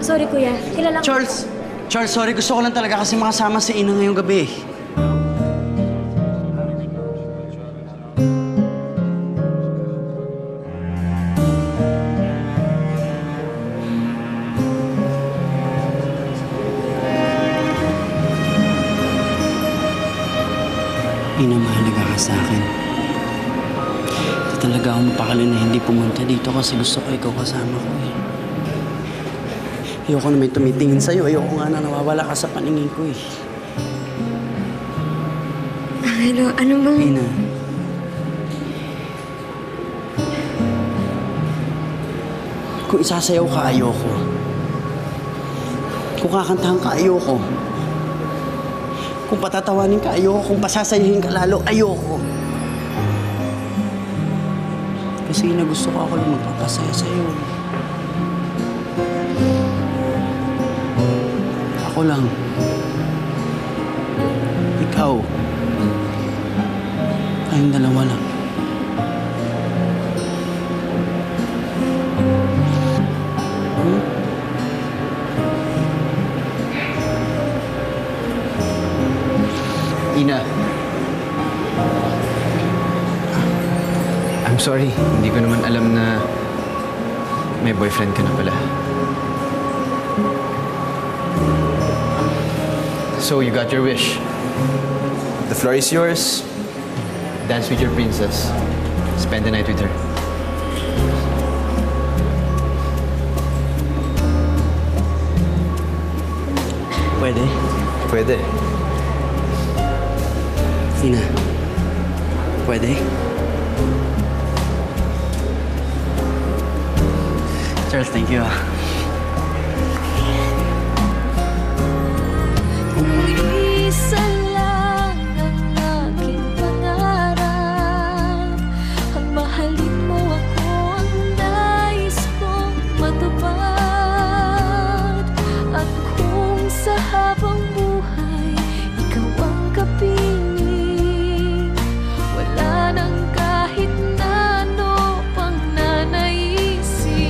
Sorry, kuya. Kilala ko. Charles! Charles, sorry. Gusto ko lang talaga kasi makasama si Ina ngayong gabi. Ina, mahalaga ka sa akin. Hindi talaga ako mapakali na hindi pumunta dito kasi gusto ko ikaw kasama ko eh. Ayoko na may tumitingin sa'yo. Ayoko nga na nawawala ka sa paningin ko eh. Ano bang... Ina. Kung isasayaw ka, ayoko. Kung kakantahan ka, ayoko. Kung patatawanin ka, ayoko. Kung pasasayahin ka lalo, ayoko. Kasi Ina, gusto ko ako lang magpapasaya sa'yo. Ako lang. Ikaw. Tayong dalawa lang. Ina. I'm sorry. Hindi ko naman alam na may boyfriend ka na pala. So, you got your wish. The floor is yours. Dance with your princess. Spend the night with her. Pwede? Pwede. Ina. Pwede? Charles, thank you. Isa lang ang aking pangarap. Ang mahalin mo ako ang nais kong matupad. At kung sa habang buhay ikaw ang kapiling, wala nang kahit na ano pang nanaisin.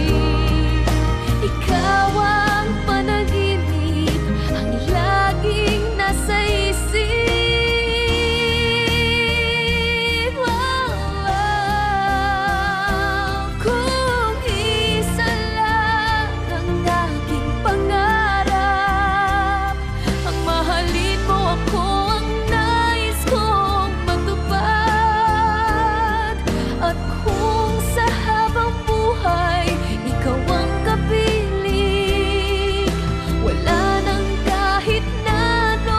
Ikaw ang panaginip, ang laging nasa isip. Kung isa lang ang aking pangarap, ang mahalin mo ako ang nais kong matupad. At kung sa habang buhay ikaw ang kapiling, wala nang kahit na ano.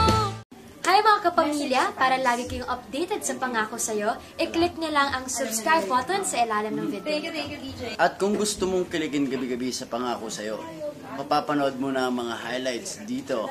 Hi mga kapamilya! Para lagi kayong updated sa pangako sa'yo, i-click niyo lang ang subscribe button sa ilalim ng video. Thank you, DJ. At kung gusto mong kiligin gabi-gabi sa pangako sa'yo, mapapanood mo na ang mga highlights dito.